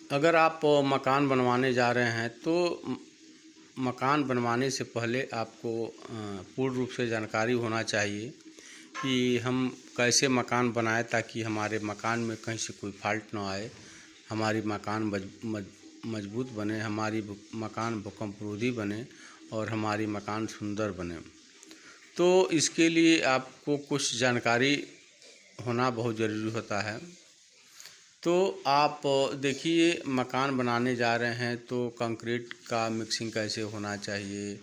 अगर आप मकान बनवाने जा रहे हैं तो मकान बनवाने से पहले आपको पूर्ण रूप से जानकारी होना चाहिए कि हम कैसे मकान बनाएं ताकि हमारे मकान में कहीं से कोई फॉल्ट ना आए, हमारी मकान मजबूत बने, हमारी मकान भूकंपरोधी बने और हमारी मकान सुंदर बने। तो इसके लिए आपको कुछ जानकारी होना बहुत ज़रूरी होता है। तो आप देखिए, मकान बनाने जा रहे हैं तो कंक्रीट का मिक्सिंग कैसे होना चाहिए,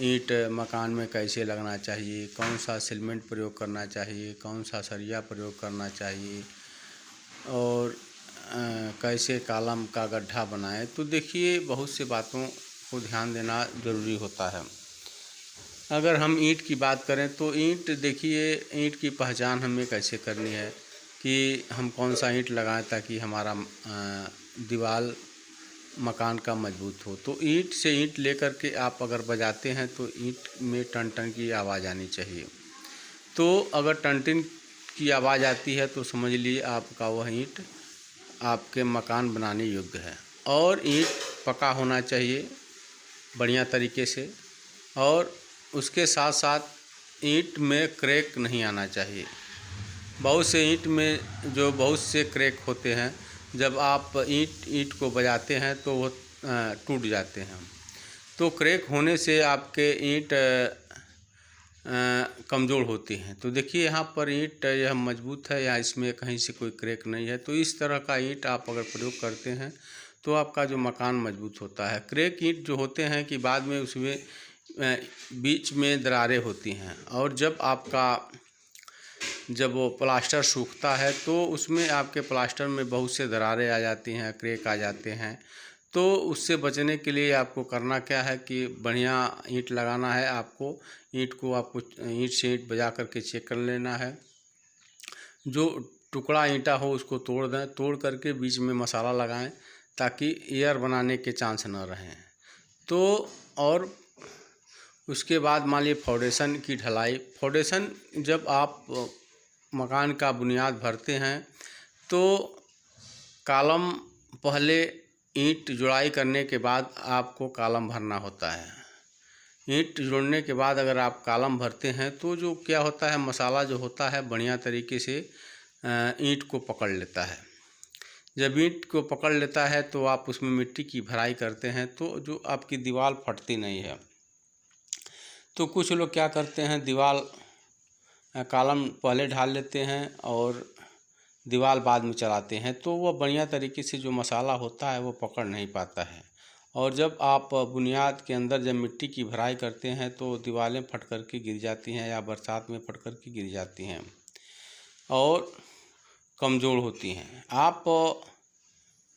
ईंट मकान में कैसे लगना चाहिए, कौन सा सीमेंट प्रयोग करना चाहिए, कौन सा सरिया प्रयोग करना चाहिए और कैसे कॉलम का गड्ढा बनाएं। तो देखिए, बहुत सी बातों को ध्यान देना ज़रूरी होता है। अगर हम ईंट की बात करें तो ईंट देखिए, ईंट की पहचान हमें कैसे करनी है कि हम कौन सा ईंट लगाएं ताकि हमारा दीवार मकान का मजबूत हो। तो ईंट से ईंट लेकर के आप अगर बजाते हैं तो ईंट में टन टन की आवाज़ आनी चाहिए। तो अगर टन टन की आवाज़ आती है तो समझ लीजिए आपका वह ईंट आपके मकान बनाने योग्य है। और ईंट पका होना चाहिए बढ़िया तरीके से, और उसके साथ साथ ईंट में क्रैक नहीं आना चाहिए। बहुत से ईंट में जो बहुत से क्रैक होते हैं, जब आप ईंट को बजाते हैं तो वो टूट जाते हैं। तो क्रैक होने से आपके ईंट कमज़ोर होती हैं। तो देखिए, यहाँ पर ईंट यह मजबूत है या इसमें कहीं से कोई क्रैक नहीं है। तो इस तरह का ईंट आप अगर प्रयोग करते हैं तो आपका जो मकान मजबूत होता है। क्रैक ईंट जो होते हैं कि बाद में उसमें बीच में दरारें होती हैं, और जब वो प्लास्टर सूखता है तो उसमें आपके प्लास्टर में बहुत से दरारें आ जाती हैं, क्रैक आ जाते हैं। तो उससे बचने के लिए आपको करना क्या है कि बढ़िया ईंट लगाना है। आपको ईंट से ईंट बजा करके चेक कर लेना है। जो टुकड़ा ईंटा हो उसको तोड़ दें, तोड़ करके बीच में मसाला लगाएं ताकि एयर बनाने के चांस न रहें। तो और उसके बाद मान लीजिए फाउंडेशन की ढलाई। फाउंडेशन जब आप मकान का बुनियाद भरते हैं तो कॉलम पहले ईंट जुड़ाई करने के बाद आपको कॉलम भरना होता है। ईंट जोड़ने के बाद अगर आप कॉलम भरते हैं तो जो क्या होता है, मसाला जो होता है बढ़िया तरीके से ईंट को पकड़ लेता है। जब ईंट को पकड़ लेता है तो आप उसमें मिट्टी की भराई करते हैं तो जो आपकी दीवार फटती नहीं है। तो कुछ लोग क्या करते हैं, दीवार कॉलम पहले ढाल लेते हैं और दीवार बाद में चलाते हैं, तो वह बढ़िया तरीके से जो मसाला होता है वो पकड़ नहीं पाता है। और जब आप बुनियाद के अंदर जब मिट्टी की भराई करते हैं तो दीवारें फट कर के गिर जाती हैं या बरसात में फट कर के गिर जाती हैं और कमज़ोर होती हैं। आप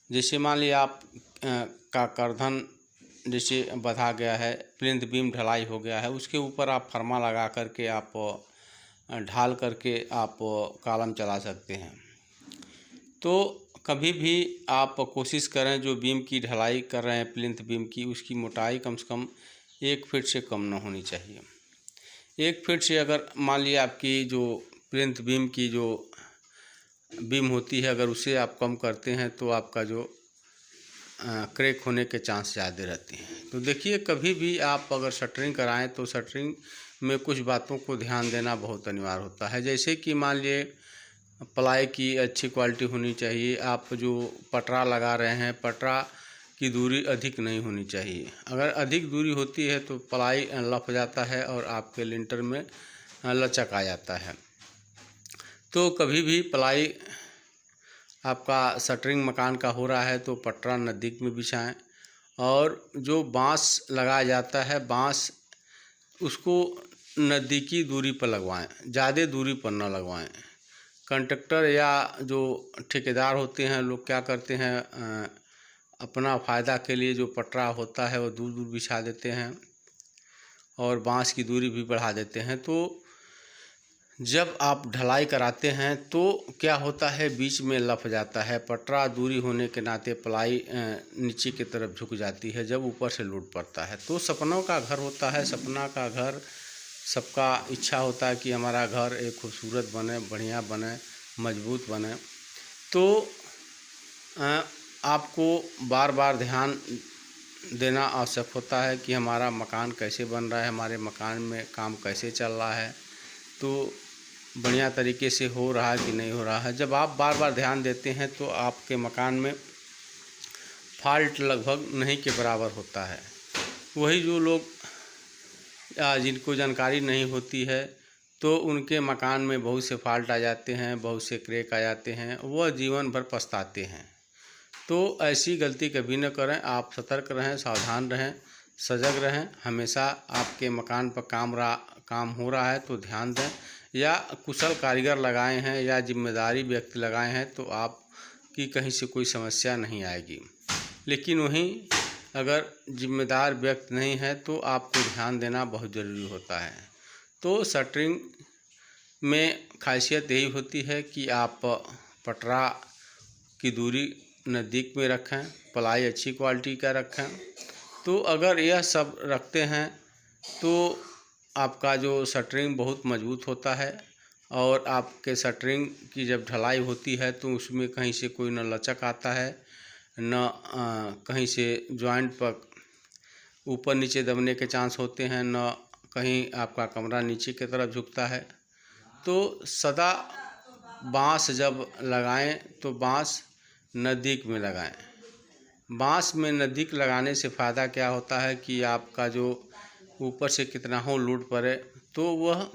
जैसे मान लीजिए आप का कर्धन जैसे बधा गया है, प्लिंथ बीम ढलाई हो गया है, उसके ऊपर आप फर्मा लगा करके आप ढाल करके आप कॉलम चला सकते हैं। तो कभी भी आप कोशिश करें जो बीम की ढलाई कर रहे हैं प्लिंथ बीम की, उसकी मोटाई कम से कम 1 फीट से कम न होनी चाहिए। 1 फीट से अगर मान लीजिए आपकी जो प्लिंथ बीम की जो बीम होती है, अगर उसे आप कम करते हैं तो आपका जो क्रैक होने के चांस ज़्यादा रहते हैं। तो देखिए, कभी भी आप अगर शटरिंग कराएं तो शटरिंग में कुछ बातों को ध्यान देना बहुत अनिवार्य होता है। जैसे कि मान लीजिए प्लाई की अच्छी क्वालिटी होनी चाहिए। आप जो पटरा लगा रहे हैं, पटरा की दूरी अधिक नहीं होनी चाहिए। अगर अधिक दूरी होती है तो प्लाई लप जाता है और आपके लिंटर में लचक आ जाता है। तो कभी भी प्लाई आपका शटरिंग मकान का हो रहा है तो पटरा नज़दीक में बिछाएं, और जो बांस लगाया जाता है, बांस उसको नज़दीकी दूरी पर लगवाएं, ज़्यादा दूरी पर न लगवाएं। कंट्रक्टर या जो ठेकेदार होते हैं, लोग क्या करते हैं, अपना फ़ायदा के लिए जो पटरा होता है वो दूर दूर बिछा देते हैं और बांस की दूरी भी बढ़ा देते हैं। तो जब आप ढलाई कराते हैं तो क्या होता है, बीच में लप जाता है पटरा, दूरी होने के नाते प्लाई नीचे की तरफ झुक जाती है जब ऊपर से लोड पड़ता है। तो सपनों का घर होता है, सपना का घर सबका इच्छा होता है कि हमारा घर एक खूबसूरत बने, बढ़िया बने, मजबूत बने। तो आपको बार बार ध्यान देना आवश्यक होता है कि हमारा मकान कैसे बन रहा है, हमारे मकान में काम कैसे चल रहा है, तो बढ़िया तरीके से हो रहा है कि नहीं हो रहा है। जब आप बार बार ध्यान देते हैं तो आपके मकान में फॉल्ट लगभग नहीं के बराबर होता है। वही जो लोग जिनको जानकारी नहीं होती है तो उनके मकान में बहुत से फॉल्ट आ जाते हैं, बहुत से क्रैक आ जाते हैं, वह जीवन भर पछताते हैं। तो ऐसी गलती कभी न करें। आप सतर्क रहें, सावधान रहें, सजग रहें। हमेशा आपके मकान पर काम हो रहा है तो ध्यान दें, या कुशल कारीगर लगाए हैं या जिम्मेदारी व्यक्ति लगाए हैं तो आपकी कहीं से कोई समस्या नहीं आएगी। लेकिन वहीं अगर जिम्मेदार व्यक्ति नहीं है तो आपको ध्यान देना बहुत ज़रूरी होता है। तो शटरिंग में खासियत यही होती है कि आप पटरा की दूरी नज़दीक में रखें, प्लाई अच्छी क्वालिटी का रखें। तो अगर यह सब रखते हैं तो आपका जो शटरिंग बहुत मजबूत होता है, और आपके शटरिंग की जब ढलाई होती है तो उसमें कहीं से कोई न लचक आता है, न कहीं से जॉइंट पर ऊपर नीचे दबने के चांस होते हैं, न कहीं आपका कमरा नीचे की तरफ झुकता है। तो सदा बांस जब लगाएं तो बांस नज़दीक में लगाएं। बांस में नज़दीक लगाने से फ़ायदा क्या होता है कि आपका जो ऊपर से कितना हो लोड पड़े तो वह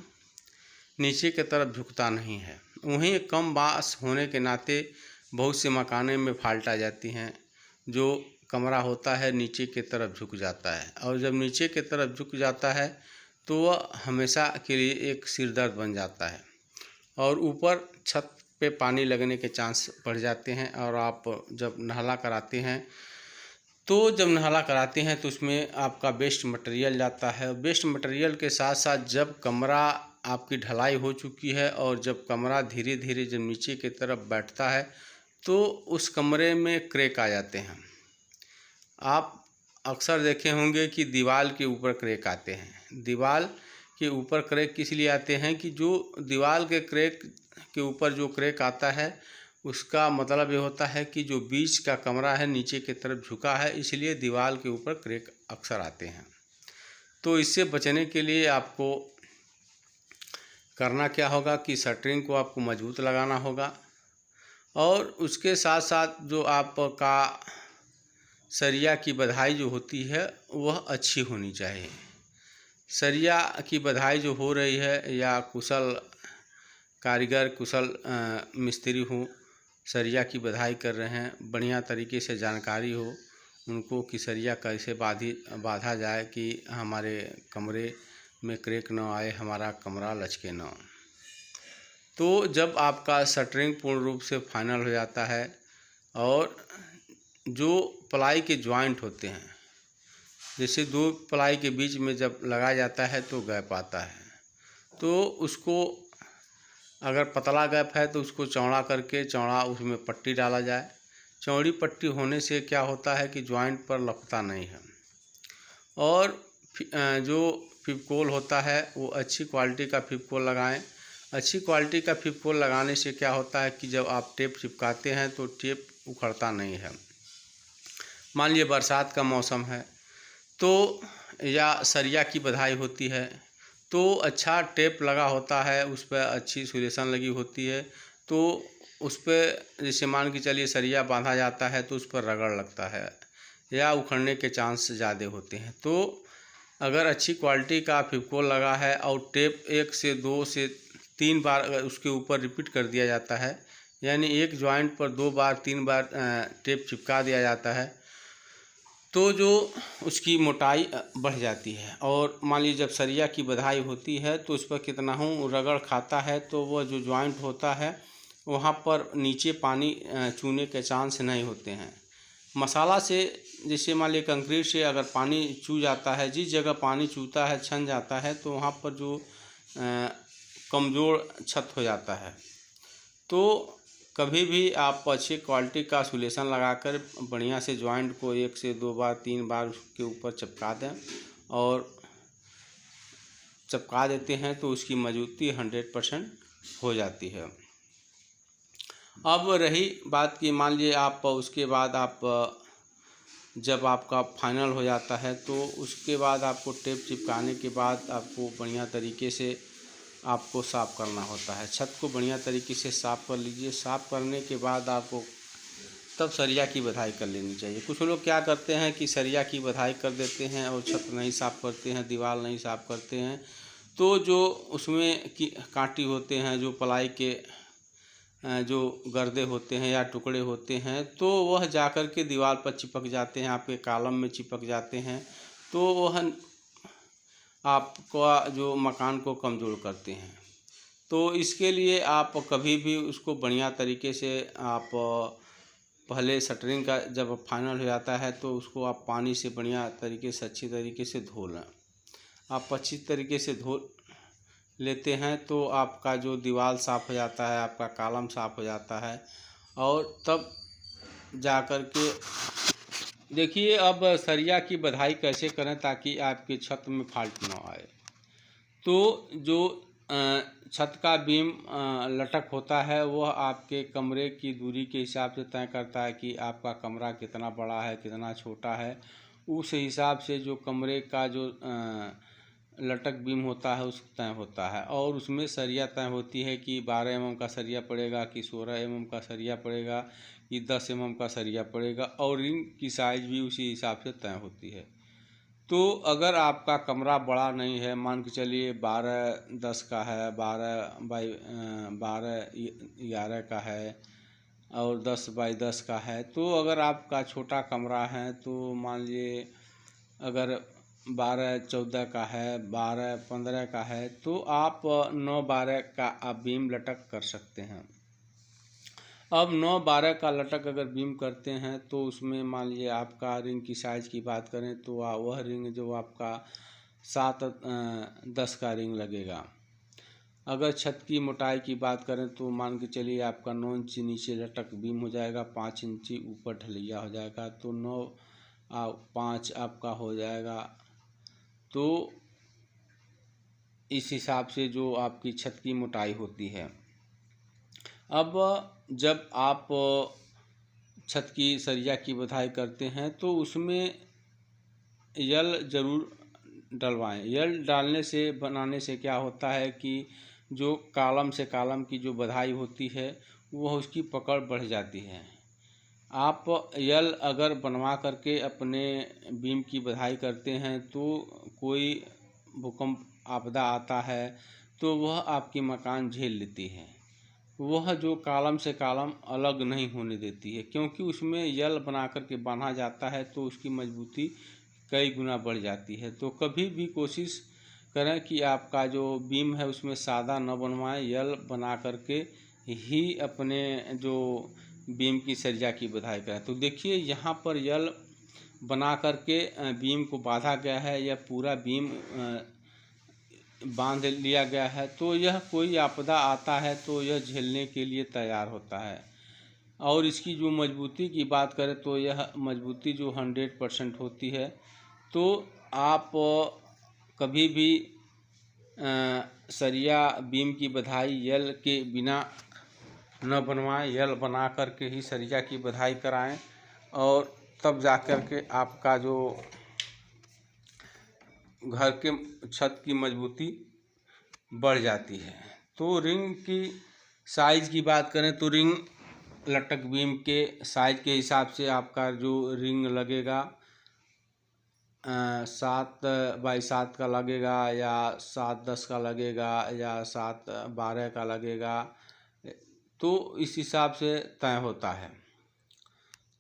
नीचे की तरफ झुकता नहीं है। वहीं कम बांस होने के नाते बहुत से मकानों में फॉल्ट आ जाती हैं, जो कमरा होता है नीचे की तरफ झुक जाता है, और जब नीचे की तरफ झुक जाता है तो वह हमेशा के लिए एक सिरदर्द बन जाता है, और ऊपर छत पे पानी लगने के चांस बढ़ जाते हैं। और आप जब नाला कराते हैं तो उसमें आपका वेस्ट मटेरियल जाता है। वेस्ट मटेरियल के साथ साथ जब कमरा आपकी ढलाई हो चुकी है और जब कमरा धीरे धीरे जब नीचे की तरफ बैठता है तो उस कमरे में क्रैक आ जाते हैं। आप अक्सर देखे होंगे कि दीवार के ऊपर क्रैक आते हैं। दीवार के ऊपर क्रैक किस लिए आते हैं कि जो दीवार के क्रैक के ऊपर जो क्रैक आता है उसका मतलब ये होता है कि जो बीच का कमरा है नीचे की तरफ झुका है, इसलिए दीवार के ऊपर क्रैक अक्सर आते हैं। तो इससे बचने के लिए आपको करना क्या होगा कि शटरिंग को आपको मजबूत लगाना होगा, और उसके साथ साथ जो आपका सरिया की बधाई जो होती है वह अच्छी होनी चाहिए। सरिया की बधाई जो हो रही है, या कुशल कारीगर कुशल मिस्त्री हो सरिया की बधाई कर रहे हैं, बढ़िया तरीके से जानकारी हो उनको कि सरिया कैसे बांधा जाए कि हमारे कमरे में क्रैक न आए, हमारा कमरा लचके न। तो जब आपका शटरिंग पूर्ण रूप से फाइनल हो जाता है और जो प्लाई के जॉइंट होते हैं, जैसे दो प्लाई के बीच में जब लगाया जाता है तो गैप आता है, तो उसको अगर पतला गैप है तो उसको चौड़ा करके चौड़ा उसमें पट्टी डाला जाए। चौड़ी पट्टी होने से क्या होता है कि जॉइंट पर लपकता नहीं है। और जो फेविकोल होता है वो अच्छी क्वालिटी का फेविकोल लगाएं। अच्छी क्वालिटी का फेविकोल लगाने से क्या होता है कि जब आप टेप चिपकाते हैं तो टेप उखड़ता नहीं है। मान लीजिए बरसात का मौसम है तो या सरिया की बधाई होती है तो अच्छा टेप लगा होता है, उस पर अच्छी सुलेशन लगी होती है, तो उस पर जैसे मान के चलिए सरिया बांधा जाता है तो उस पर रगड़ लगता है या उखड़ने के चांस ज़्यादा होते हैं। तो अगर अच्छी क्वालिटी का फेविकोल लगा है और टेप 1 से 2 से 3 बार अगर उसके ऊपर रिपीट कर दिया जाता है, यानी एक जॉइंट पर 2 बार 3 बार टेप चिपका दिया जाता है, तो जो उसकी मोटाई बढ़ जाती है। और मान लीजिए जब सरिया की बधाई होती है तो उस पर कितना हूँ रगड़ खाता है तो वह जो जॉइंट होता है वहाँ पर नीचे पानी चूने के चांस नहीं होते हैं। मसाला से जैसे मान लीजिए कंक्रीट से अगर पानी चू जाता है, जिस जगह पानी चूता है छन जाता है तो वहाँ पर जो कमज़ोर छत हो जाता है। तो कभी भी आप अच्छी क्वालिटी का सुलेशन लगाकर बढ़िया से जॉइंट को 1 से 2 बार 3 बार उसके ऊपर चिपका दें, और चिपका देते हैं तो उसकी मजबूती 100% हो जाती है। अब रही बात कि मान लीजिए आप उसके बाद आप जब आपका फाइनल हो जाता है तो उसके बाद आपको टेप चिपकाने के बाद आपको बढ़िया तरीके से आपको साफ़ करना होता है। छत को बढ़िया तरीके से साफ़ कर लीजिए। साफ़ करने के बाद आपको तब सरिया की बधाई कर लेनी चाहिए। कुछ लोग क्या करते हैं कि सरिया की बधाई कर देते हैं और छत नहीं साफ़ करते हैं, दीवार नहीं साफ़ करते हैं, तो जो उसमें की कांटी होते हैं, जो प्लाई के जो गर्दे होते हैं या टुकड़े होते हैं, तो वह जाकर के दीवार पर चिपक जाते हैं, आपके कॉलम में चिपक जाते हैं, तो वह आपका जो मकान को कमज़ोर करते हैं। तो इसके लिए आप कभी भी उसको बढ़िया तरीके से आप पहले शटरिंग का जब फाइनल हो जाता है तो उसको आप पानी से बढ़िया तरीके से अच्छी तरीके से धो लें। आप अच्छी तरीके से धो लेते हैं तो आपका जो दीवार साफ़ हो जाता है, आपका कॉलम साफ़ हो जाता है। और तब जा कर के देखिए अब सरिया की बधाई कैसे करें ताकि आपके छत में फॉल्ट ना आए। तो जो छत का बीम लटक होता है वह आपके कमरे की दूरी के हिसाब से तय करता है कि आपका कमरा कितना बड़ा है, कितना छोटा है। उस हिसाब से जो कमरे का जो लटक बीम होता है उस तय होता है और उसमें सरिया तय होती है कि 12 mm का सरिया पड़ेगा कि 16 mm का सरिया पड़ेगा कि 10 mm का सरिया पड़ेगा और रिंग की साइज़ भी उसी हिसाब से तय होती है। तो अगर आपका कमरा बड़ा नहीं है, मान के चलिए 12x10 का है, 12x11 का है और 10x10 का है, तो अगर आपका छोटा कमरा है तो मान लीजिए अगर 12x14 का है, 12x15 का है, तो आप 9x12 का आप बीम लटक कर सकते हैं। अब 9x12 का लटक अगर बीम करते हैं तो उसमें मान लीजिए आपका रिंग की साइज़ की बात करें तो वह रिंग जो आपका 7x10 का रिंग लगेगा। अगर छत की मोटाई की बात करें तो मान के चलिए आपका 9 इंची नीचे लटक बीम हो जाएगा, 5 इंची ऊपर ढलैया हो जाएगा, तो 9x5 आपका हो जाएगा। तो इस हिसाब से जो आपकी छत की मोटाई होती है। अब जब आप छत की सरिया की बधाई करते हैं तो उसमें यल ज़रूर डलवाएं। यल डालने से बनाने से क्या होता है कि जो कॉलम से कॉलम की जो बधाई होती है वह उसकी पकड़ बढ़ जाती है। आप यल अगर बनवा करके अपने बीम की बधाई करते हैं तो कोई भूकंप आपदा आता है तो वह आपकी मकान झेल लेती है। वह जो कॉलम से कॉलम अलग नहीं होने देती है, क्योंकि उसमें यल बना कर के बांधा जाता है तो उसकी मजबूती कई गुना बढ़ जाती है। तो कभी भी कोशिश करें कि आपका जो बीम है उसमें सादा न बनवाएं, यल बना करके ही अपने जो बीम की सरिया की बधाई करें। तो देखिए यहाँ पर यल बना करके बीम को बांधा गया है, यह पूरा बीम बांध लिया गया है, तो यह कोई आपदा आता है तो यह झेलने के लिए तैयार होता है। और इसकी जो मजबूती की बात करें तो यह मजबूती जो 100% होती है। तो आप कभी भी सरिया बीम की बधाई यल के बिना न बनवाएं, यल बना कर के ही सरिया की बधाई कराएं और तब जा कर के आपका जो घर के छत की मजबूती बढ़ जाती है। तो रिंग की साइज़ की बात करें तो रिंग लटक बीम के साइज़ के हिसाब से आपका जो रिंग लगेगा 7x7 का लगेगा या 7x10 का लगेगा या 7x12 का लगेगा, तो इस हिसाब से तय होता है।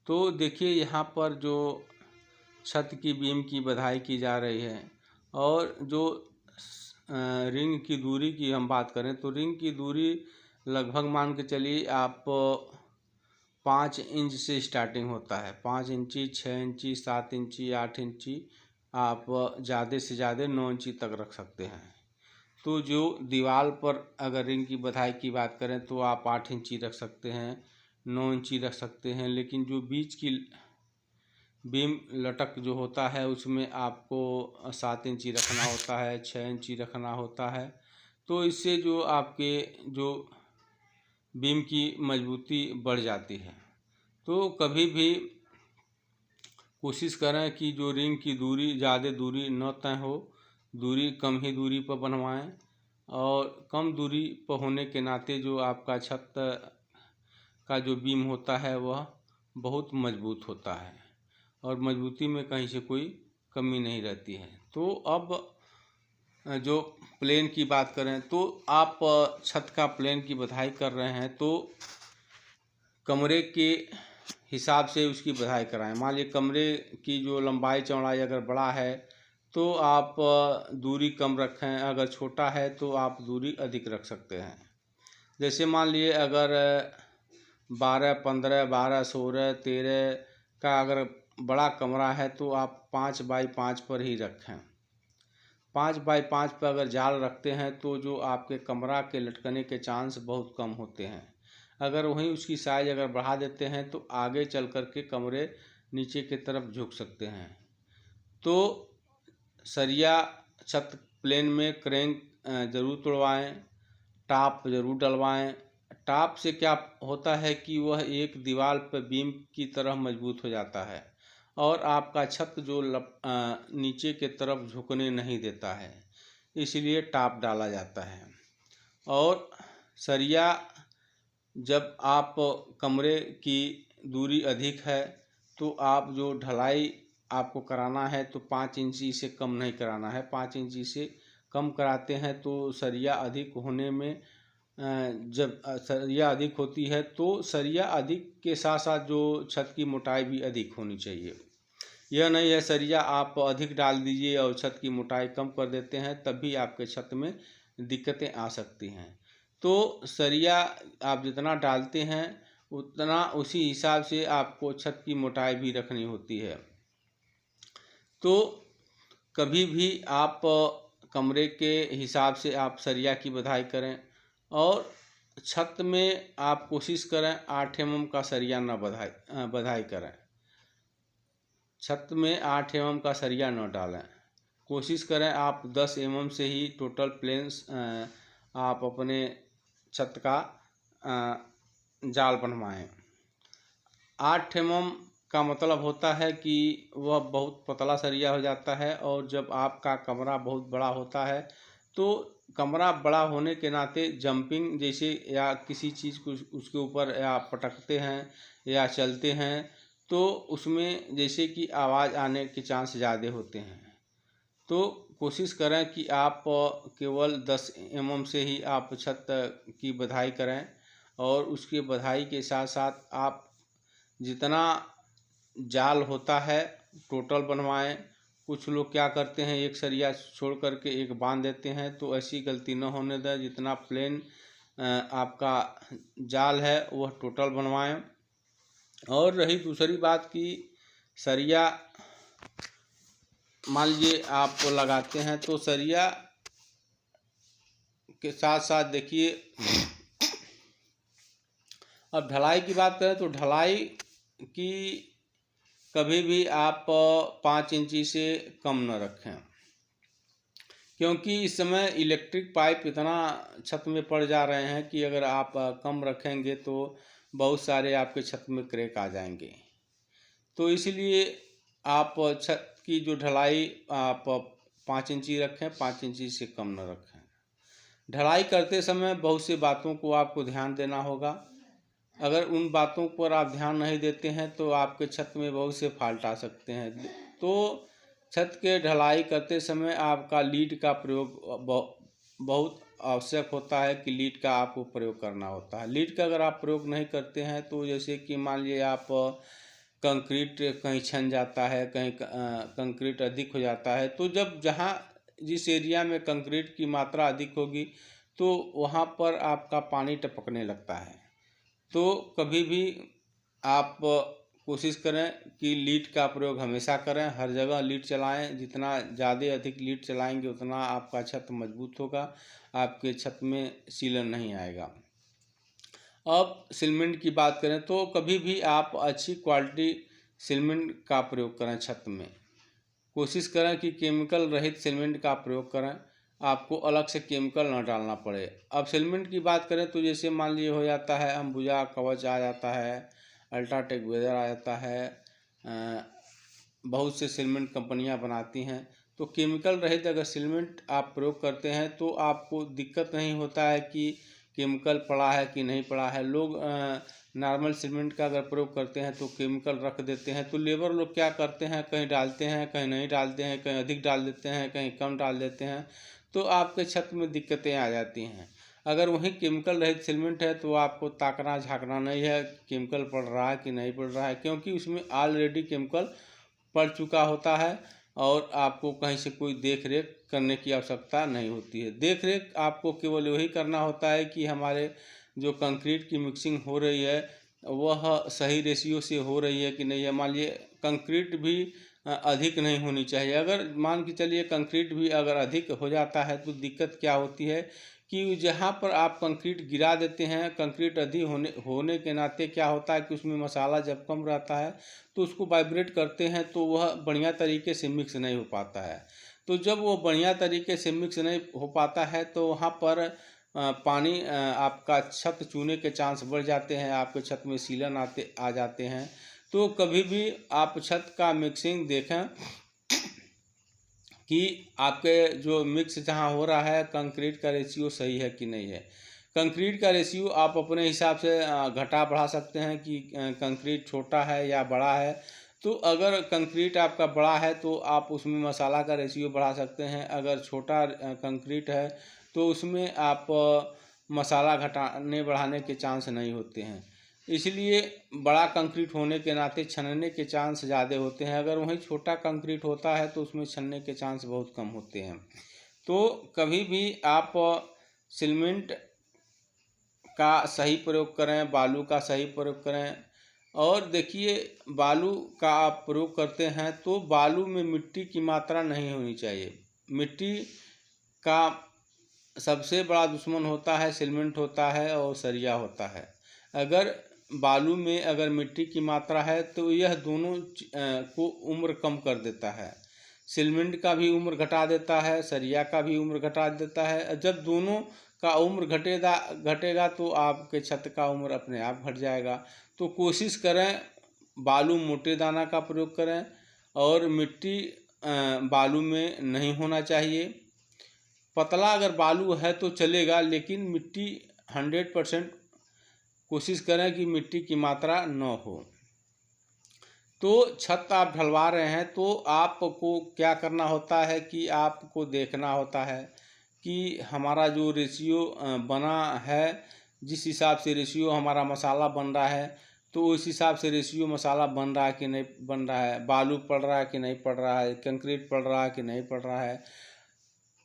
तो देखिए यहाँ पर जो छत की बीम की बधाई की जा रही है और जो रिंग की दूरी की हम बात करें तो रिंग की दूरी लगभग मान के चलिए आप 5 इंच से स्टार्टिंग होता है। 5 इंची, 6 इंची, 7 इंची, 8 इंची, आप ज़्यादा से ज़्यादा 9 इंची तक रख सकते हैं। तो जो दीवार पर अगर रिंग की बधाई की बात करें तो आप 8 इंची रख सकते हैं, 9 इंची रख सकते हैं, लेकिन जो बीच की बीम लटक जो होता है उसमें आपको 7 इंची रखना होता है, 6 इंची रखना होता है। तो इससे जो आपके जो बीम की मजबूती बढ़ जाती है। तो कभी भी कोशिश करें कि जो रिंग की दूरी ज़्यादा दूरी न तय हो, दूरी कम ही दूरी पर बनवाएं। और कम दूरी पर होने के नाते जो आपका छत का जो बीम होता है वह बहुत मजबूत होता है और मजबूती में कहीं से कोई कमी नहीं रहती है। तो अब जो प्लेन की बात करें तो आप छत का प्लेन की बधाई कर रहे हैं तो कमरे के हिसाब से उसकी बधाई कराएं। मान लीजिए कमरे की जो लंबाई चौड़ाई अगर बड़ा है तो आप दूरी कम रखें, अगर छोटा है तो आप दूरी अधिक रख सकते हैं। जैसे मान लिए अगर 12, 15, 12, 16, 13 का अगर बड़ा कमरा है तो आप 5 बाई 5 पर ही रखें। 5 बाई 5 पर अगर जाल रखते हैं तो जो आपके कमरा के लटकने के चांस बहुत कम होते हैं। अगर वहीं उसकी साइज अगर बढ़ा देते हैं तो आगे चल कर के कमरे नीचे की तरफ झुक सकते हैं। तो सरिया छत प्लेन में क्रैंक ज़रूर तोड़वाएं, टाप ज़रूर डलवाएं। टाप से क्या होता है कि वह एक दीवार पर बीम की तरह मजबूत हो जाता है और आपका छत जो नीचे के तरफ झुकने नहीं देता है, इसलिए टाप डाला जाता है। और सरिया जब आप कमरे की दूरी अधिक है तो आप जो ढलाई आपको कराना है तो 5 इंची से कम नहीं कराना है। 5 इंची से कम कराते हैं तो सरिया अधिक होने में जब सरिया अधिक होती है तो सरिया अधिक के साथ साथ जो छत की मोटाई भी अधिक होनी चाहिए। यह नहीं है सरिया आप अधिक डाल दीजिए और छत की मोटाई कम कर देते हैं, तब भी आपके छत में दिक्कतें आ सकती हैं। तो सरिया आप जितना डालते हैं उतना उसी हिसाब से आपको छत की मोटाई भी रखनी होती है। तो कभी भी आप कमरे के हिसाब से आप सरिया की बधाई करें और छत में आप कोशिश करें 8 mm का सरिया न बधाई करें। छत में 8 mm का सरिया न डालें। कोशिश करें आप 10 mm से ही टोटल प्लेन्स आप अपने छत का जाल बनवाएं। 8 mm का मतलब होता है कि वह बहुत पतला सरिया हो जाता है और जब आपका कमरा बहुत बड़ा होता है तो कमरा बड़ा होने के नाते जंपिंग जैसे या किसी चीज़ को उसके ऊपर या पटकते हैं या चलते हैं तो उसमें जैसे कि आवाज़ आने के चांस ज़्यादा होते हैं। तो कोशिश करें कि आप केवल 10 mm से ही आप छत की बधाई करें और उसकी बधाई के साथ साथ आप जितना जाल होता है टोटल बनवाएं। कुछ लोग क्या करते हैं एक सरिया छोड़ करके एक बांध देते हैं, तो ऐसी गलती न होने दें। जितना प्लेन आपका जाल है वह टोटल बनवाएं। और रही दूसरी बात कि सरिया मान लीजिए आप लगाते हैं तो सरिया के साथ साथ देखिए अब ढलाई की बात करें तो ढलाई की कभी भी आप 5 इंची से कम न रखें, क्योंकि इस समय इलेक्ट्रिक पाइप इतना छत में पड़ जा रहे हैं कि अगर आप कम रखेंगे तो बहुत सारे आपके छत में क्रैक आ जाएंगे। तो इसलिए आप छत की जो ढलाई आप 5 इंची रखें, 5 इंची से कम न रखें। ढलाई करते समय बहुत सी बातों को आपको ध्यान देना होगा। अगर उन बातों पर आप ध्यान नहीं देते हैं तो आपके छत में बहुत से फॉल्ट आ सकते हैं। तो छत के ढलाई करते समय आपका लीड का प्रयोग बहुत आवश्यक होता है कि लीड का आपको प्रयोग करना होता है। लीड का अगर आप प्रयोग नहीं करते हैं तो जैसे कि मान लीजिए आप कंक्रीट कहीं छन जाता है, कहीं कंक्रीट अधिक हो जाता है, तो जब जहाँ जिस एरिया में कंक्रीट की मात्रा अधिक होगी तो वहाँ पर आपका पानी टपकने लगता है। तो कभी भी आप कोशिश करें कि लीड का प्रयोग हमेशा करें, हर जगह लीड चलाएं। जितना ज़्यादा अधिक लीड चलाएंगे उतना आपका छत मजबूत होगा, आपके छत में सीलन नहीं आएगा। अब सीमेंट की बात करें तो कभी भी आप अच्छी क्वालिटी सीमेंट का प्रयोग करें। छत में कोशिश करें कि केमिकल रहित सीमेंट का प्रयोग करें आपको अलग से केमिकल ना डालना पड़े। अब सीमेंट की बात करें तो जैसे मान लीजिए हो जाता है अंबुजा कवच आ जाता है, अल्ट्राटेक वेदर आ जाता है, बहुत से सीमेंट कंपनियां बनाती हैं। तो केमिकल रहित अगर सीमेंट आप प्रयोग करते हैं तो आपको दिक्कत नहीं होता है कि केमिकल पड़ा है कि नहीं पड़ा है। लोग नॉर्मल सीमेंट का अगर प्रयोग करते हैं तो केमिकल रख देते हैं, तो लेबर लोग क्या करते हैं, कहीं डालते हैं कहीं नहीं डालते हैं, कहीं अधिक डाल देते हैं कहीं कम डाल देते हैं, तो आपके छत में दिक्कतें आ जाती हैं। अगर वही केमिकल रहित सीमेंट है तो आपको ताकना झाँकना नहीं है केमिकल पड़ रहा है कि नहीं पड़ रहा है, क्योंकि उसमें ऑलरेडी केमिकल पड़ चुका होता है और आपको कहीं से कोई देख रेख करने की आवश्यकता नहीं होती है। देख रेख आपको केवल वही करना होता है कि हमारे जो कंक्रीट की मिक्सिंग हो रही है वह सही रेशियो से हो रही है कि नहीं है। मान लीजिए कंक्रीट भी अधिक नहीं होनी चाहिए। अगर मान के चलिए कंक्रीट भी अगर अधिक हो जाता है तो दिक्कत क्या होती है कि जहाँ पर आप कंक्रीट गिरा देते हैं, कंक्रीट अधिक होने के नाते क्या होता है कि उसमें मसाला जब कम रहता है तो उसको वाइब्रेट करते हैं तो वह बढ़िया तरीके से मिक्स नहीं हो पाता है। तो जब वो बढ़िया तरीके से मिक्स नहीं हो पाता है तो वहाँ पर पानी आपका छत चूने के चांस बढ़ जाते हैं, आपके छत में सीलन आ जाते हैं। तो कभी भी आप छत का मिक्सिंग देखें कि आपके जो मिक्स जहाँ हो रहा है कंक्रीट का रेशियो सही है कि नहीं है। कंक्रीट का रेशियो आप अपने हिसाब से घटा बढ़ा सकते हैं कि कंक्रीट छोटा है या बड़ा है। तो अगर कंक्रीट आपका बड़ा है तो आप उसमें मसाला का रेशियो बढ़ा सकते हैं, अगर छोटा कंक्रीट है तो उसमें आप मसाला घटाने बढ़ाने के चांस नहीं होते हैं। इसलिए बड़ा कंक्रीट होने के नाते छनने के चांस ज़्यादा होते हैं, अगर वहीं छोटा कंक्रीट होता है तो उसमें छनने के चांस बहुत कम होते हैं। तो कभी भी आप सीमेंट का सही प्रयोग करें, बालू का सही प्रयोग करें। और देखिए बालू का आप प्रयोग करते हैं तो बालू में मिट्टी की मात्रा नहीं होनी चाहिए। मिट्टी का सबसे बड़ा दुश्मन होता है सीमेंट होता है और सरिया होता है। अगर बालू में अगर मिट्टी की मात्रा है तो यह दोनों को उम्र कम कर देता है। सीमेंट का भी उम्र घटा देता है, सरिया का भी उम्र घटा देता है। जब दोनों का उम्र घटेगा तो आपके छत का उम्र अपने आप घट जाएगा। तो कोशिश करें बालू मोटे दाना का प्रयोग करें और मिट्टी बालू में नहीं होना चाहिए। पतला अगर बालू है तो चलेगा, लेकिन मिट्टी 100% कोशिश करें कि मिट्टी की मात्रा न हो। तो छत आप ढलवा रहे हैं तो आपको क्या करना होता है कि आपको देखना होता है कि हमारा जो रेशियो बना है, जिस हिसाब से रेशियो हमारा मसाला बन रहा है तो उस हिसाब से रेशियो मसाला बन रहा है कि नहीं बन रहा है, बालू पड़ रहा है कि नहीं पड़ रहा है, कंक्रीट पड़ रहा है कि नहीं पड़ रहा है।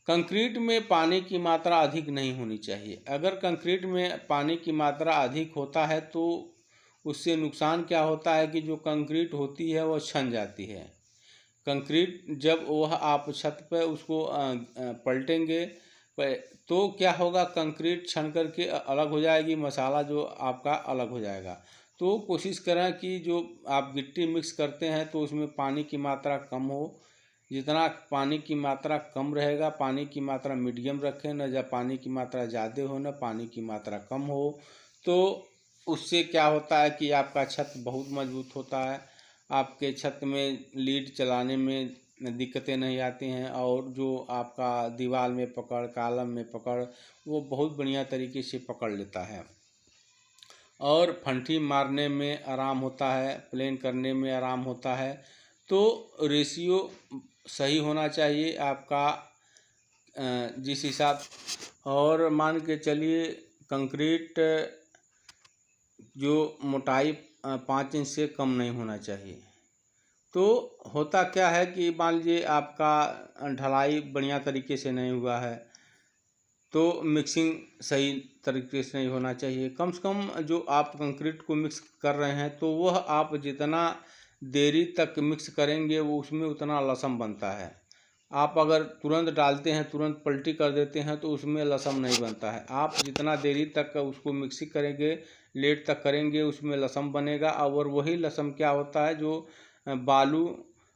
कंक्रीट में पानी की मात्रा अधिक नहीं होनी चाहिए। अगर कंक्रीट में पानी की मात्रा अधिक होता है तो उससे नुकसान क्या होता है कि जो कंक्रीट होती है वह छन जाती है। कंक्रीट जब वह आप छत पर उसको पलटेंगे तो क्या होगा, कंक्रीट छन करके अलग हो जाएगी, मसाला जो आपका अलग हो जाएगा। तो कोशिश करें कि जो आप गिट्टी मिक्स करते हैं तो उसमें पानी की मात्रा कम हो। जितना पानी की मात्रा कम रहेगा, पानी की मात्रा मीडियम रखें, न जब पानी की मात्रा ज़्यादा हो न पानी की मात्रा कम हो। तो उससे क्या होता है कि आपका छत बहुत मजबूत होता है, आपके छत में लीड चलाने में दिक्कतें नहीं आती हैं और जो आपका दीवार में पकड़, कॉलम में पकड़ वो बहुत बढ़िया तरीके से पकड़ लेता है और फंटी मारने में आराम होता है, प्लेन करने में आराम होता है। तो रेशियो सही होना चाहिए आपका जिस हिसाब, और मान के चलिए कंक्रीट जो मोटाई 5 इंच से कम नहीं होना चाहिए। तो होता क्या है कि मान लीजिए आपका ढलाई बढ़िया तरीके से नहीं हुआ है तो मिक्सिंग सही तरीके से नहीं होना चाहिए। कम से कम जो आप कंक्रीट को मिक्स कर रहे हैं तो वह आप जितना देरी तक मिक्स करेंगे वो उसमें उतना लसम बनता है। आप अगर तुरंत डालते हैं, तुरंत पलटी कर देते हैं तो उसमें लसम नहीं बनता है। आप जितना देरी तक उसको मिक्सिंग करेंगे, लेट तक करेंगे, उसमें लसम बनेगा और वही लसम क्या होता है जो बालू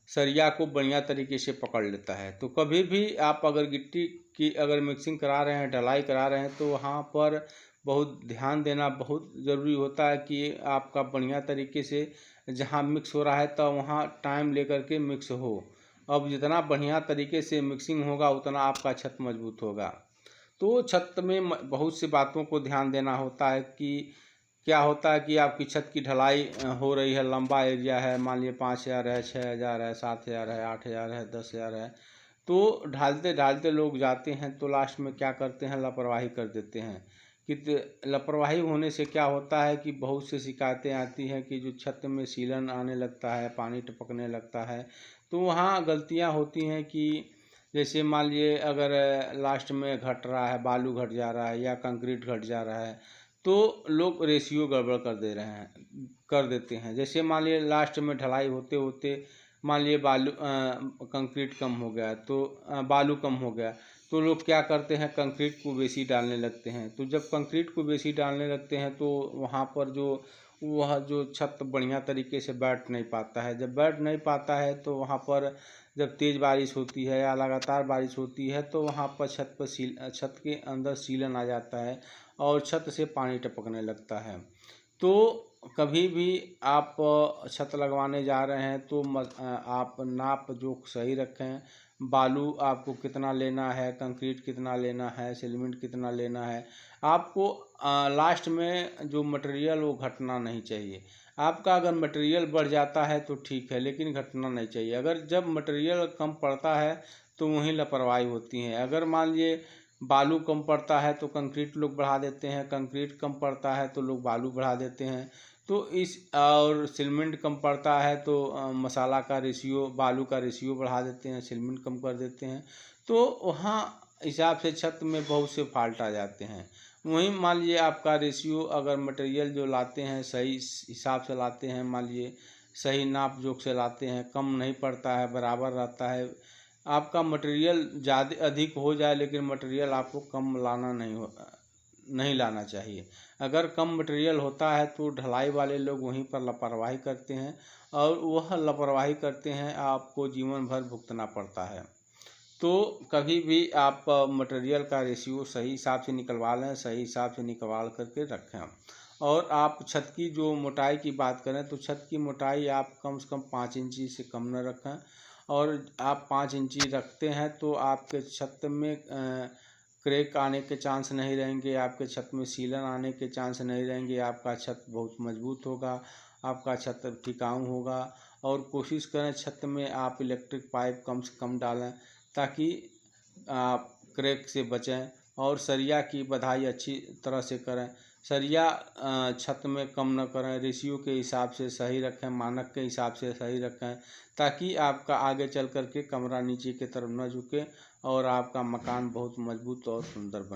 सरिया को बढ़िया तरीके से पकड़ लेता है। तो कभी भी आप अगर गिट्टी कि अगर मिक्सिंग करा रहे हैं, ढलाई करा रहे हैं, तो वहाँ पर बहुत ध्यान देना बहुत ज़रूरी होता है कि आपका बढ़िया तरीके से जहाँ मिक्स हो रहा है तो वहाँ टाइम लेकर के मिक्स हो। अब जितना बढ़िया तरीके से मिक्सिंग होगा उतना आपका छत मजबूत होगा। तो छत में बहुत सी बातों को ध्यान देना होता है कि क्या होता है कि आपकी छत की ढलाई हो रही है, लंबा एरिया है, मान लीजिए 5,000 है, 6,000 है, 7,000 है, 8,000 है, 10,000 है, तो ढालते ढालते लोग जाते हैं तो लास्ट में क्या करते हैं, लापरवाही कर देते हैं। कि लापरवाही होने से क्या होता है कि बहुत से शिकायतें आती हैं कि जो छत में सीलन आने लगता है, पानी टपकने लगता है, तो वहाँ गलतियाँ होती हैं कि जैसे मान लीजिए अगर लास्ट में घट रहा है, बालू घट जा रहा है या कंक्रीट घट जा रहा है, तो लोग रेशियो गड़बड़ कर देते हैं। जैसे मान लीजिए लास्ट में ढलाई होते होते मान लीजिए कंक्रीट कम हो गया, तो बालू कम हो गया, तो लोग क्या करते हैं, कंक्रीट को बेसी डालने लगते हैं। तो जब कंक्रीट को बेसी डालने लगते हैं तो वहाँ पर वह जो छत बढ़िया तरीके से बैठ नहीं पाता है। जब बैठ नहीं पाता है तो वहाँ पर जब तेज़ बारिश होती है या लगातार बारिश होती है तो वहाँ पर छत के अंदर सीलन आ जाता है और छत से पानी टपकने लगता है। तो कभी भी आप छत लगवाने जा रहे हैं तो आप नाप जोख सही रखें। बालू आपको कितना लेना है, कंक्रीट कितना लेना है, सीमेंट कितना लेना है। आपको लास्ट में जो मटेरियल वो घटना नहीं चाहिए। आपका अगर मटेरियल बढ़ जाता है तो ठीक है, लेकिन घटना नहीं चाहिए। अगर जब मटेरियल कम पड़ता है तो वहीं लापरवाही होती है। अगर मान लीजिए बालू कम पड़ता है तो कंक्रीट लोग बढ़ा देते हैं, कंक्रीट कम पड़ता है तो लोग बालू बढ़ा देते हैं। तो और सीमेंट कम पड़ता है तो मसाला का रेशियो, बालू का रेशियो बढ़ा देते हैं, सीमेंट कम कर देते हैं। तो वहाँ हिसाब से छत में बहुत से फॉल्ट आ जाते हैं। वहीं मान लीजिए आपका रेशियो अगर मटेरियल जो लाते हैं सही हिसाब से लाते हैं, मान लीजिए सही नाप जोख से लाते हैं, कम नहीं पड़ता है, बराबर रहता है। आपका मटेरियल ज़्यादा अधिक हो जाए लेकिन मटेरियल आपको कम लाना नहीं लाना चाहिए। अगर कम मटेरियल होता है तो ढलाई वाले लोग वहीं पर लापरवाही करते हैं और वह लापरवाही करते हैं, आपको जीवन भर भुगतना पड़ता है। तो कभी भी आप मटेरियल का रेशियो सही हिसाब से निकलवा लें, सही हिसाब से निकलवा करके रखें। और आप छत की जो मोटाई की बात करें तो छत की मोटाई आप कम से कम 5 इंची से कम न रखें। और आप 5 इंची रखते हैं तो आपके छत में क्रैक आने के चांस नहीं रहेंगे, आपके छत में सीलन आने के चांस नहीं रहेंगे। आपका छत बहुत मजबूत होगा, आपका छत टिकाऊ होगा। और कोशिश करें छत में आप इलेक्ट्रिक पाइप कम से कम डालें ताकि आप क्रैक से बचें। और सरिया की बधाई अच्छी तरह से करें। सरिया छत में कम न करें, रेशियो के हिसाब से सही रखें, मानक के हिसाब से सही रखें, ताकि आपका आगे चल कर के कमरा नीचे की तरफ न झुके और आपका मकान बहुत मजबूत और सुंदर बने।